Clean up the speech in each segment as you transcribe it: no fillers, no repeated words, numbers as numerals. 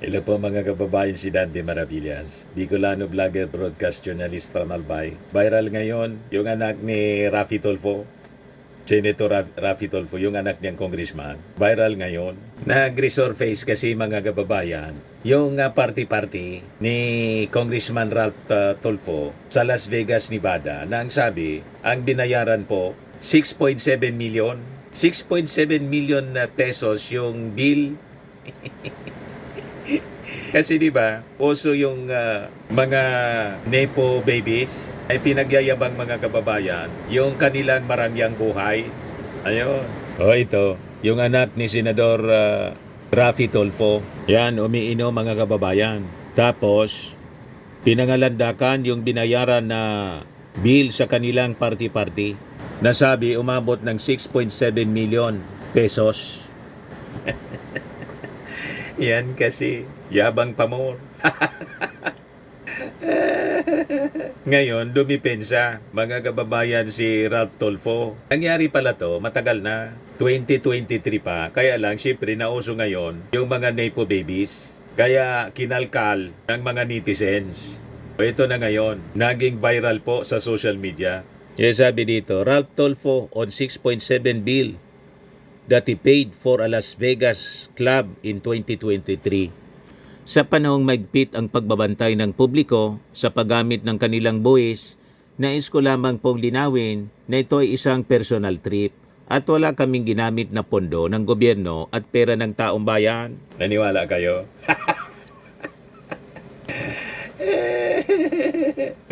Hello po mga kababayan, si Dante Maravillas, Bicolano vlogger, broadcast journalist from Albay. Viral ngayon yung anak ni Raffy Tulfo, Senator Raffy Tulfo, yung anak niyang congressman. Viral ngayon. Nag-resurface kasi mga kababayan, yung party-party ni Congressman Ralph Tulfo sa Las Vegas, Nevada, na ang sabi, ang binayaran po 6.7 million. 6.7 million na pesos yung bill. Kasi di ba, puso yung mga nepo babies ay pinagyayabang mga kababayan yung kanilang marangyang buhay. Ayun. O ito, yung anak ni Senador Raffy Tulfo. Yan, umiinom mga kababayan. Tapos, pinangalandakan yung binayaran na bill sa kanilang party-party. Nasabi, umabot ng 6.7 million pesos. Yan kasi, yabang pamor. Ngayon, dumipensa, mga kababayan, si Ralph Tulfo. Nangyari pala to, matagal na. 2023 pa. Kaya lang, syempre, nauso ngayon yung mga nepo babies. Kaya kinalkal ng mga netizens. Ito na ngayon, naging viral po sa social media. Kaya sabi dito, Ralph Tulfo on 6.7 bill that he paid for a Las Vegas club in 2023. Sa panahong maigpit ang pagbabantay ng publiko sa paggamit ng kanilang buwis, nais ko lamang pong linawin na ito ay isang personal trip at wala kaming ginamit na pondo ng gobyerno at pera ng taong bayan. Naniwala kayo?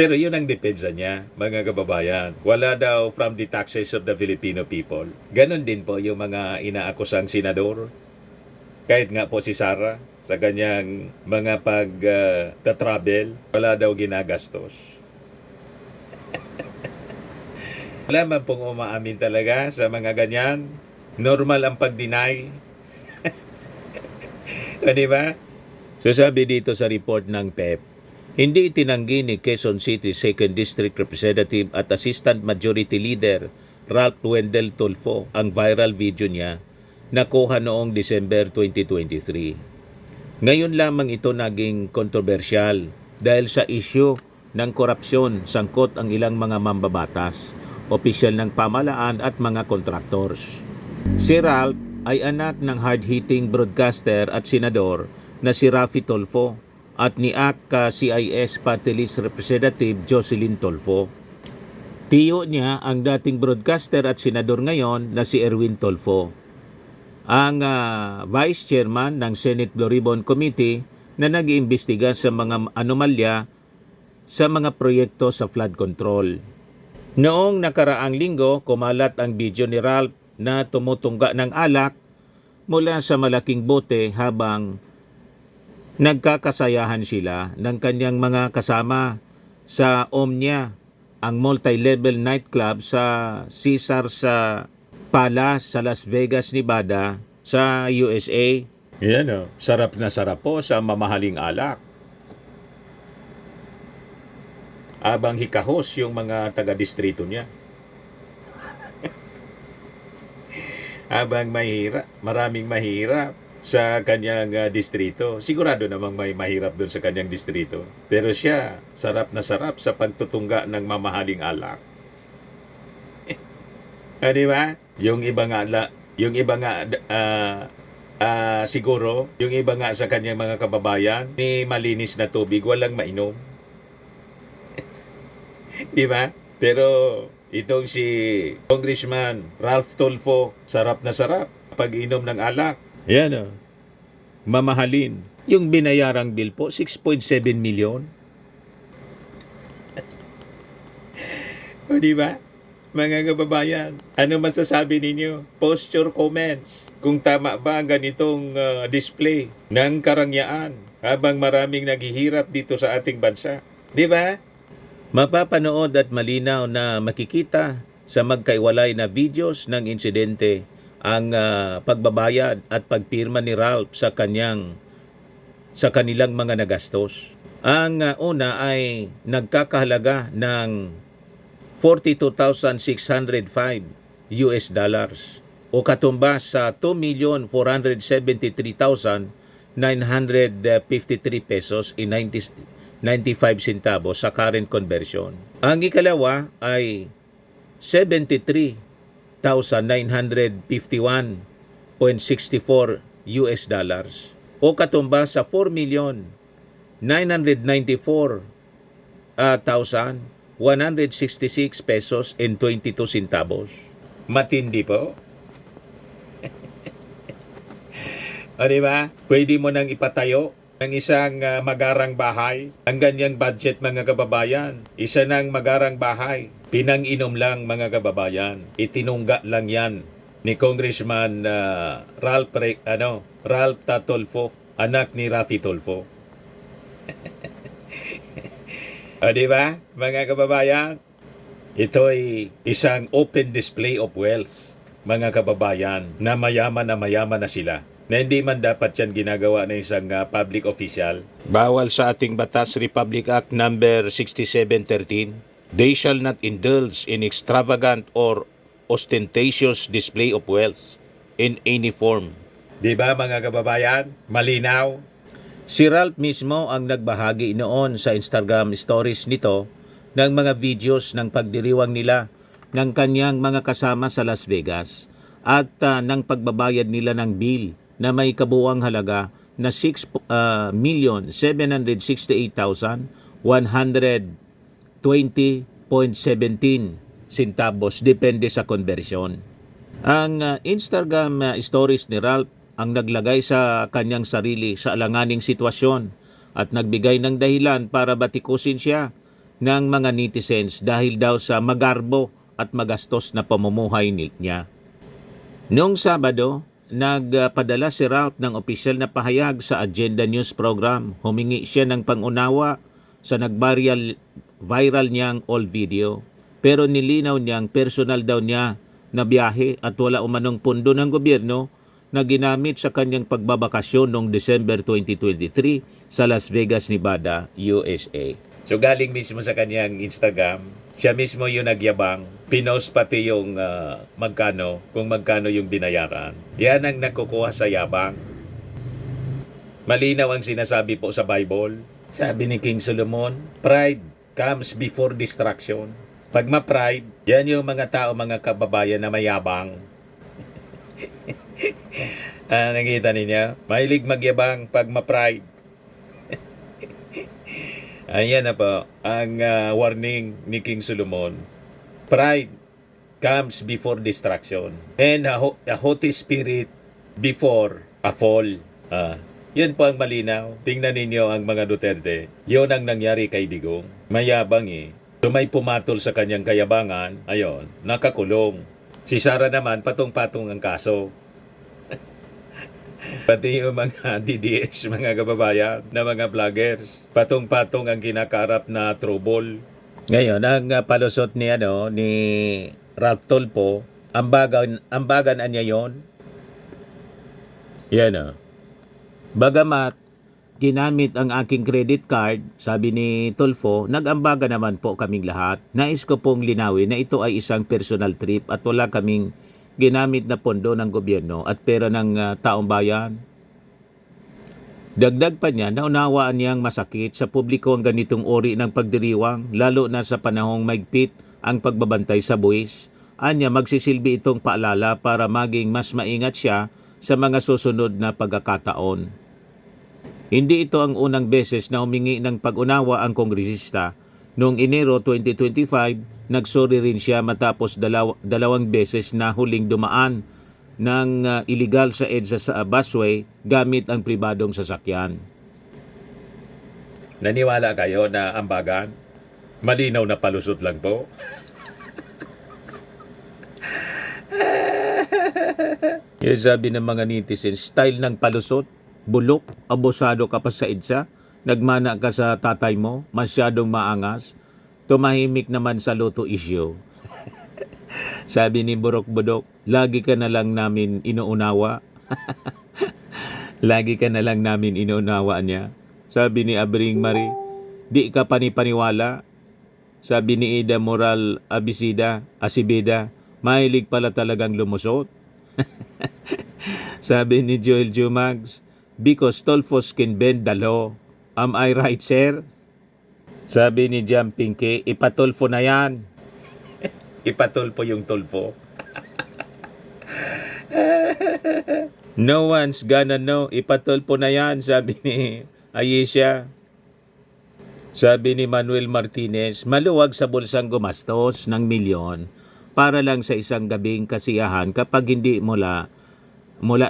Pero yun ang depensa niya, mga kababayan. Wala daw from the taxes of the Filipino people. Ganon din po yung mga inaakusang senador. Kahit nga po si Sara, sa kanyang mga pag-travel, wala daw ginagastos. Wala man pong umaamin talaga sa mga ganyan. Normal ang pag-deny. O, diba? So sabi dito sa report ng PEP, hindi itinanggi ni Quezon City 2nd District Representative at Assistant Majority Leader Ralph Wendell Tulfo ang viral video niya nakuha noong December 2023. Ngayon lamang ito naging kontrobersyal dahil sa issue ng korupsyon sangkot ang ilang mga mambabatas, opisyal ng pamahalaan at mga contractors. Si Ralph ay anak ng hard-hitting broadcaster at senador na si Raffy Tulfo at ni CIS Party List Representative Jocelyn Tulfo. Tiyo niya ang dating broadcaster at senador ngayon na si Erwin Tulfo, ang Vice Chairman ng Senate Blue Ribbon Committee na nag-iimbestiga sa mga anomalya sa mga proyekto sa flood control. Noong nakaraang linggo, kumalat ang video ni Ralph na tumutungga ng alak mula sa malaking bote habang nagkakasayahan sila ng kanyang mga kasama sa Omnia, ang multi-level nightclub sa Caesars Palace sa Las Vegas, Nevada sa USA. Yan o, sarap na sarap po sa mamahaling alak. Abang hikahos yung mga taga-distrito niya. Abang mahirap, maraming mahirap sa kanyang distrito. Sigurado namang may mahirap doon sa kanyang distrito. Pero siya, sarap na sarap sa pagtutungga ng mamahaling alak. Di ba? Yung iba nga siguro, yung iba nga sa kanyang mga kababayan, ni malinis na tubig, walang mainom. Di ba? Pero itong si Congressman Ralph Tulfo, sarap na sarap pag-inom ng alak. Yan o. Mamahalin. Yung binayarang bill po, 6.7 million. O diba? Mga kababayan, ano masasabi ninyo? Post your comments. Kung tama ba ang ganitong display ng karangyaan habang maraming naghihirap dito sa ating bansa. Diba? Mapapanood at malinaw na makikita sa magkaiwalay na videos ng insidente ang pagbabayad at pagpirma ni Ralph sa kanilang mga nagastos. Ang una ay nagkakahalaga ng 42,605 US dollars o katumbas sa 2,473,000 953 pesos in 95 centavos sa current conversion. Ang ikalawa ay 73,951.64 US dollars o katumbas sa 4,994,166 pesos and 22 centavos. Matindi po. O diba? Pwede mo nang ipatayo ng isang magarang bahay. Ang ganyang budget mga kababayan. Isa ng magarang bahay. Pinang-inom lang mga kababayan. Itinungga lang yan ni Congressman Ralph Tulfo, anak ni Raffy Tulfo. O diba mga kababayan? Ito'y isang open display of wealth mga kababayan na mayaman na sila. Na hindi man dapat yan ginagawa ng isang public official. Bawal sa ating Batas Republic Act number 6713. They shall not indulge in extravagant or ostentatious display of wealth in any form. Di ba mga kababayan? Malinaw. Si Ralph mismo ang nagbahagi noon sa Instagram stories nito ng mga videos ng pagdiriwang nila ng kanyang mga kasama sa Las Vegas at ng pagbabayad nila ng bill na may kabuuang halaga na 6,768,120.17 centavos depende sa conversion. Ang Instagram stories ni Ralph ang naglagay sa kanyang sarili sa alanganing sitwasyon at nagbigay ng dahilan para batikusin siya ng mga netizens dahil daw sa magarbo at magastos na pamumuhay niya. Noong Sabado, nagpadala si Ralph ng opisyal na pahayag sa Agenda News program. Humingi siya ng pangunawa sa viral niyang all video. Pero nilinaw niyang personal daw niya na biyahe at wala umanong pundo ng gobyerno na ginamit sa kanyang pagbabakasyon noong December 2023 sa Las Vegas, Nevada, USA. So galing mismo sa kanyang Instagram, siya mismo yung nagyabang, pinost pati yung kung magkano yung binayaran. Yan ang nakukuha sa yabang. Malinaw ang sinasabi po sa Bible. Sabi ni King Solomon, pride comes before distraction. Pag ma-pride, yan yung mga tao, mga kababayan na mayabang. Nakita niya? Mahilig magyabang pag ma-pride. Ayan na po ang warning ni King Solomon. Pride comes before distraction and a haughty spirit before a fall. Yun po ang malinaw. Tingnan ninyo ang mga Duterte. Yun ang nangyari kay Digong. Mayabang eh. So may pumatol sa kanyang kayabangan, ayon, nakakulong. Si Sara naman, patong-patong ang kaso. Pati yung mga DDS, mga kababayan, na mga vloggers, patong-patong ang kinakarap na trouble. Ngayon, ang palusot ni Ralph Tulfo, ambagan niya yon. Yan Bagamat ginamit ang aking credit card, sabi ni Tulfo, nag-ambaga naman po kaming lahat. Nais ko pong linawin na ito ay isang personal trip at wala kaming ginamit na pondo ng gobyerno at pera ng taong bayan. Dagdag pa niya, naunawaan niyang masakit sa publiko ang ganitong uri ng pagdiriwang, lalo na sa panahong maigpit ang pagbabantay sa buwis. Anya, magsisilbi itong paalala para maging mas maingat siya sa mga susunod na pagkakataon. Hindi ito ang unang beses na humingi ng pag-unawa ang kongresista. Noong Enero 2025, nagsori rin siya matapos dalawang beses na huling dumaan ng illegal sa EDSA sa busway gamit ang pribadong sasakyan. Naniwala kayo na ambagan? Malinaw na palusot lang po. Yung sabi ng mga netizens, style ng palusot, bulok, abusado ka pa sa EDSA, nagmana ka sa tatay mo, masyadong maangas, tumahimik naman sa loto issue. Sabi ni Burok Budok, lagi ka na lang namin inuunawa. Lagi ka na lang namin inuunawa niya. Sabi ni Abring Marie, di ka panipaniwala. Sabi ni Ida Moral Asibida, mahilig pala talagang lumusot. Sabi ni Joel Jumags, because Tulfos can bend the law. Am I right, sir? Sabi ni Jam Pinky, ipatulfo na yan. Ipatulfo yung tulfo. No one's gonna know. Ipatulfo na yan, sabi ni Ayesha. Sabi ni Manuel Martinez, maluwag sa bulsang gumastos ng milyon para lang sa isang gabing kasiyahan kapag hindi mula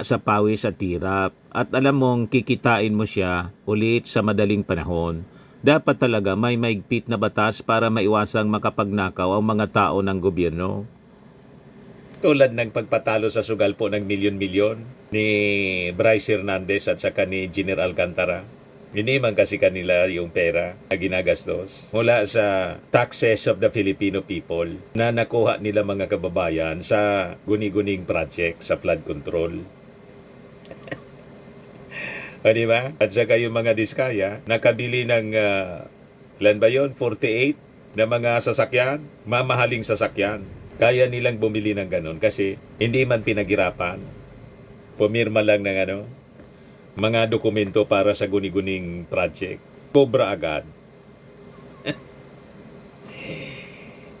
sa pawis at tirap. At alam mong kikitain mo siya ulit sa madaling panahon. Dapat talaga may maigpit na batas para maiwasang makapagnakaw ang mga tao ng gobyerno. Tulad ng pagpatalo sa sugal po ng milyon-milyon ni Bryce Hernandez at saka ni General Alcantara. Iniman kasi kanila yung pera na ginagastos mula sa taxes of the Filipino people na nakuha nila mga kababayan sa guni-guning project sa flood control. O diba? At saka yung mga diskaya, nakabili ng, ilan ba yun? 48 na mga sasakyan, mamahaling sasakyan. Kaya nilang bumili ng ganun kasi hindi man pinaghirapan. Pumirma lang ng mga dokumento para sa guni-guning project. Cobra agad.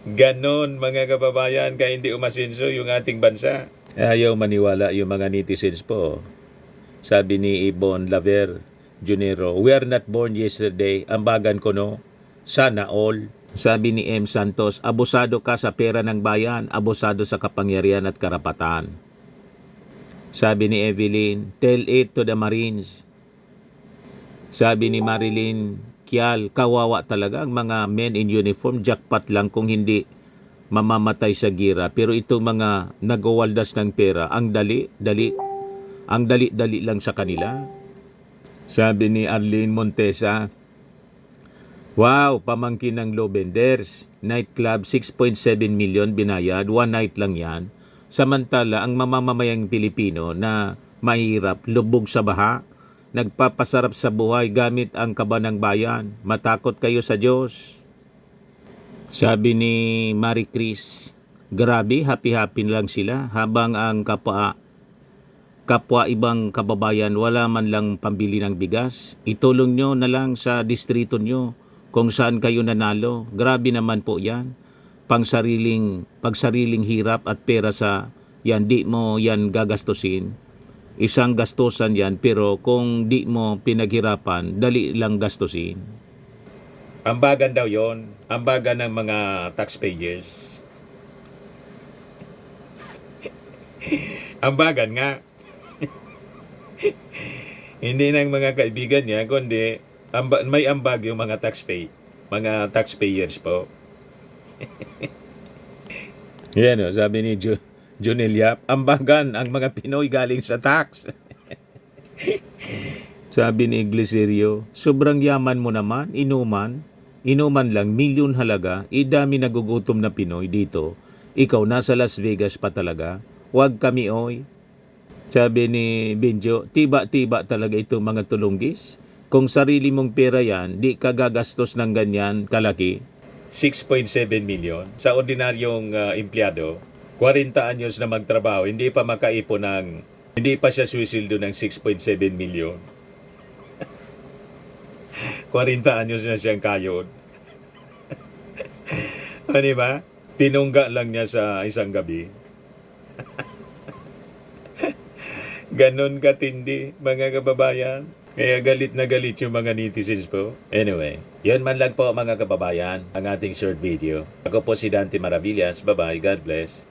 Ganon mga kababayan, kaya hindi umasinso yung ating bansa. Ayaw maniwala yung mga netizens po. Sabi ni Ibon Laver Junero, we are not born yesterday. Ambagan ko no, sana all. Sabi ni M. Santos, abusado ka sa pera ng bayan, abusado sa kapangyarihan at karapatan. Sabi ni Evelyn, tell it to the Marines. Sabi ni Marilyn Kial, kawawa talaga ang mga men in uniform, jackpot lang kung hindi mamamatay sa gira. Pero itong mga nagwawaldas ng pera, ang dali-dali lang sa kanila. Sabi ni Arlene Montesa, wow, pamangkin ng Lobenders. Nightclub, 6.7 million binayad, one night lang yan. Samantala, ang mamamayang Pilipino na mahirap, lubog sa baha, nagpapasarap sa buhay gamit ang kaba ng bayan. Matakot kayo sa Diyos. Sabi ni Marie Chris, grabe, happy-happy lang sila habang ang kapwa ibang kababayan wala man lang pambili ng bigas. Itulong nyo na lang sa distrito nyo kung saan kayo nanalo. Grabe naman po yan. Pagsariling hirap at pera sa yan, di mo yan gagastusin. Isang gastusan yan, pero kung di mo pinaghirapan, dali lang gastusin. Ambagan daw yon, ambagan ng mga taxpayers. Ambagan nga. Hindi ng mga kaibigan niya, kundi may ambag yung mga taxpayers po. Yan o, sabi ni Juneliap, ambagan ang mga Pinoy galing sa tax. Sabi ni Iglesirio, sobrang yaman mo naman, inuman lang, milyon halaga, idami nagugutom na Pinoy dito. Ikaw nasa Las Vegas pa talaga, wag kami oy. Sabi ni Benjo, tiba-tiba talaga itong mga tulunggis. Kung sarili mong pera yan, di ka gagastos ng ganyan kalaki. 6.7 million sa ordinaryong empleyado, 40 anyos na magtrabaho, hindi pa siya suisildo ng 6.7 million. 40 anyos na siyang kayod. Ano ba? Tinungga lang niya sa isang gabi. Ganon katindi, mga kababayan. Kaya galit na galit yung mga netizens po. Anyway, yun man lang po mga kababayan, ang ating short video. Ako po si Dante Maravillas. Bye-bye. God bless.